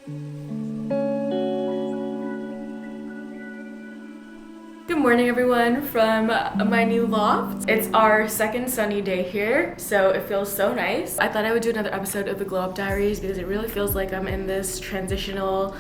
Good morning everyone from my new loft. It's our second sunny day here, so it feels so nice. I thought I would do another episode of the glow up diaries because it really feels like I'm in this transitional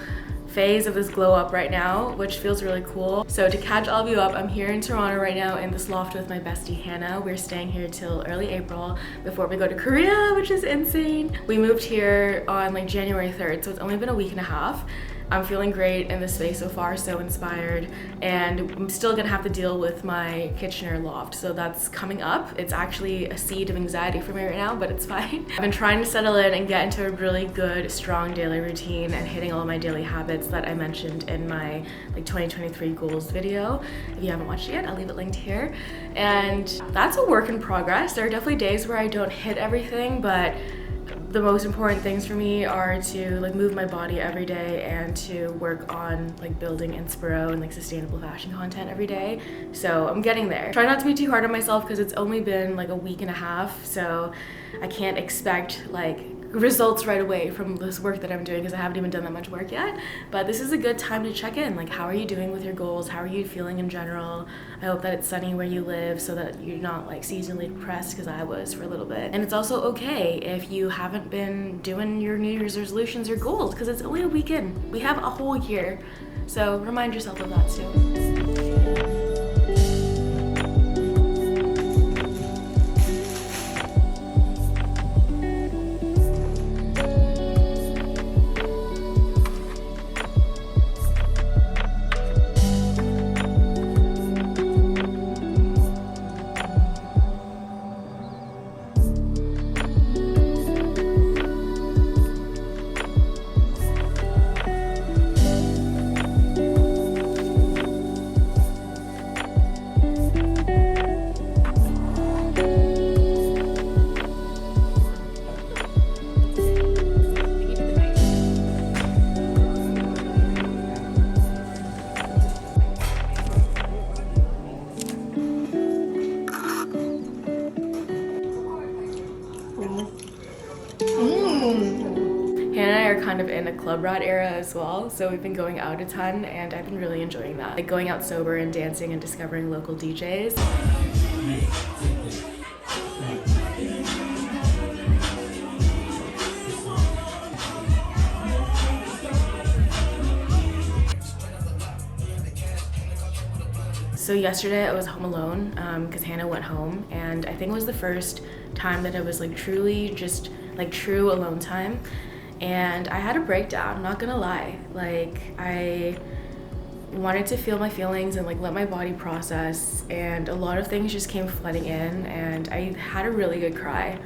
phase of this glow up right now, which feels really cool. So to catch all of you up, I'm here in Toronto right now in this loft with my bestie Hannah. We're staying here till early April before we go to Korea, which is insane. We moved here on like January 3rd, so it's only been a week and a half. I'm feeling great in this space so far, so inspired, and I'm still gonna have to deal with my Kitchener loft, so that's coming up. It's actually a seed of anxiety for me right now, but it's fine. I've been trying to settle in and get into a really good, strong daily routine and hitting all of my daily habits that I mentioned in my 2023 goals video. If you haven't watched it yet, I'll leave it linked here. And that's a work in progress. There are definitely days where I don't hit everything, but the most important things for me are to move my body every day and to work on building inspiroue and sustainable fashion content every day. So I'm getting there. Try not to be too hard on myself because it's only been a week and a half, so I can't expect results right away from this work that I'm doing because I haven't even done that much work yet. But this is a good time to check in. How are you doing with your goals? How are you feeling in general? I hope that it's sunny where you live so that you're not seasonally depressed, because I was for a little bit. And it's also okay if you haven't been doing your New Year's resolutions or goals, because it's only a weekend. We have a whole year. So remind yourself of that too. Hannah and I are kind of in a club rat era as well, so we've been going out a ton and I've been really enjoying that. Going out sober and dancing and discovering local DJs. So yesterday I was home alone because Hannah went home, and I think it was the first time that it was truly just true alone time. And I had a breakdown, not gonna lie. I wanted to feel my feelings and let my body process, and a lot of things just came flooding in, and I had a really good cry.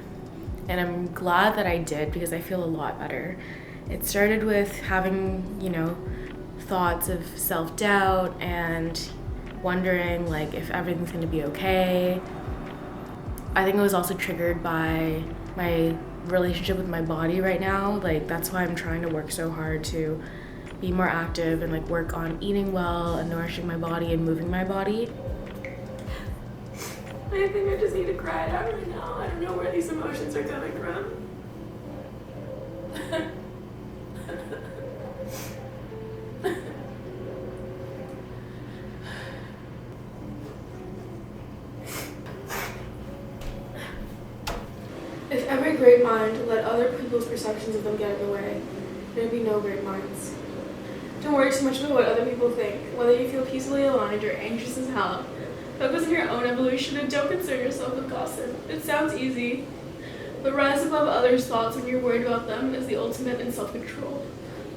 And I'm glad that I did because I feel a lot better. It started with having, thoughts of self-doubt and wondering if everything's gonna be okay. I think it was also triggered by my relationship with my body right now. That's why I'm trying to work so hard to be more active and work on eating well and nourishing my body and moving my body. I think I just need to cry it out right now. I don't know where these emotions are coming from. If every great mind let other people's perceptions of them get in the way, there'd be no great minds. Don't worry too much about what other people think, whether you feel peacefully aligned or anxious as hell. Focus on your own evolution and don't concern yourself with gossip. It sounds easy, but rise above others' thoughts when you're worried about them is the ultimate in self-control.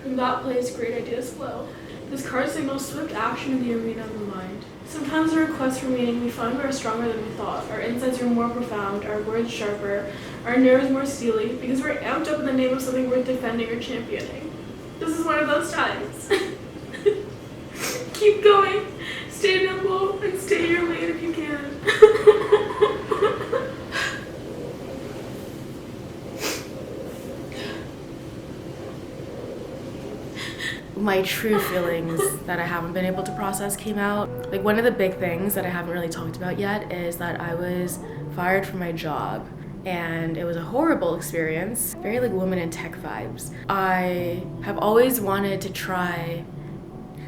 From that place, great ideas flow. This card signals swift action in the arena of the mind. Sometimes the requests for meaning we find are stronger than we thought. Our insights are more profound, our words sharper, our nerves more steely, because we're amped up in the name of something worth defending or championing. This is one of those times. Keep going, stay nimble, and stay your lane if you can. My true feelings that I haven't been able to process came out. One of the big things that I haven't really talked about yet is that I was fired from my job. and it was a horrible experience. Very like woman in tech vibes. I have always wanted to try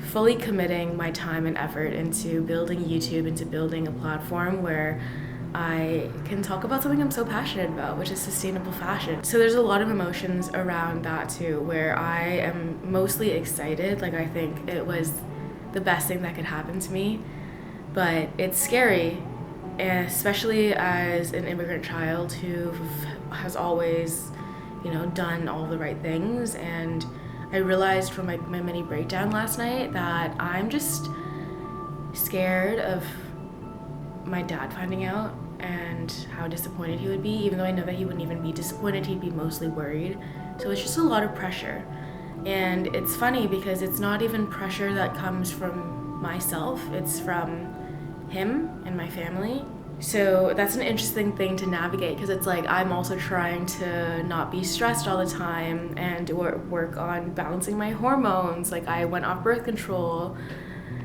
fully committing my time and effort into building YouTube, into building a platform where I can talk about something I'm so passionate about, which is sustainable fashion. So there's a lot of emotions around that too, where I am mostly excited. Like, I think it was the best thing that could happen to me, but it's scary, especially as an immigrant child who has always, done all the right things. And I realized from my mini breakdown last night that I'm just scared of my dad finding out and how disappointed he would be, even though I know that he wouldn't even be disappointed, he'd be mostly worried. So it's just a lot of pressure. And it's funny because it's not even pressure that comes from myself, it's from him and my family. So that's an interesting thing to navigate, because it's like I'm also trying to not be stressed all the time and work on balancing my hormones. Like, I went off birth control,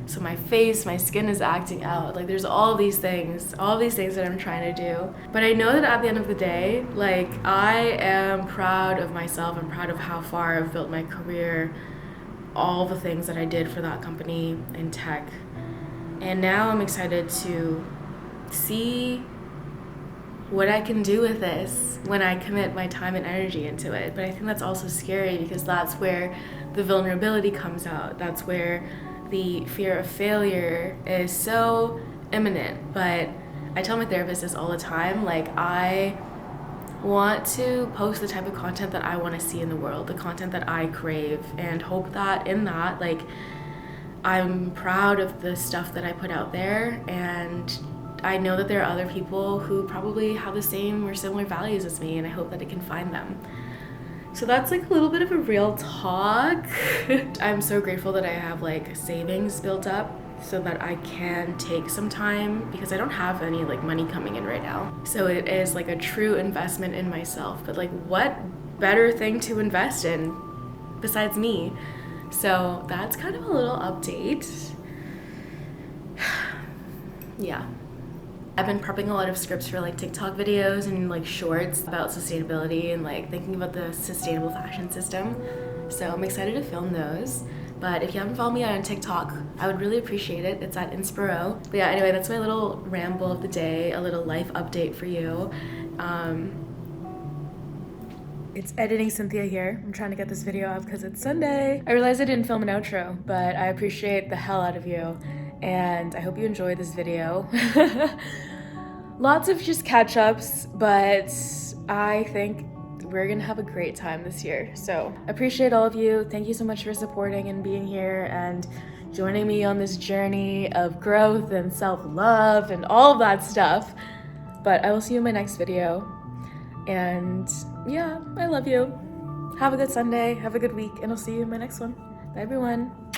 so my skin is acting out. Like, there's all these things that I'm trying to do. But I know that at the end of the day, like, I am proud of myself. I'm proud of how far I've built my career, all the things that I did for that company in tech. And now I'm excited to see what I can do with this when I commit my time and energy into it. But I think that's also scary, because that's where the vulnerability comes out. That's where the fear of failure is so imminent. But I tell my therapist this all the time, like, I want to post the type of content that I want to see in the world, the content that I crave, and hope that in that, like, I'm proud of the stuff that I put out there, and I know that there are other people who probably have the same or similar values as me, and I hope that I can find them. So that's like a little bit of a real talk. I'm so grateful that I have like savings built up so that I can take some time, because I don't have any like money coming in right now. So it is like a true investment in myself. But like, what better thing to invest in besides me? So that's kind of a little update. Yeah. I've been prepping a lot of scripts for like TikTok videos and like shorts about sustainability and like thinking about the sustainable fashion system. So I'm excited to film those. But if you haven't followed me on TikTok, I would really appreciate it. It's at inspiroue. But yeah, anyway, that's my little ramble of the day, a little life update for you. It's editing Cynthia here. I'm trying to get this video up because it's Sunday. I realized I didn't film an outro, but I appreciate the hell out of you. And I hope you enjoyed this video. Lots of just catch-ups, but I think we're gonna have a great time this year. So I appreciate all of you. Thank you so much for supporting and being here and joining me on this journey of growth and self-love and all of that stuff. But I will see you in my next video. And yeah, I love you. Have a good Sunday, have a good week, and I'll see you in my next one. Bye everyone.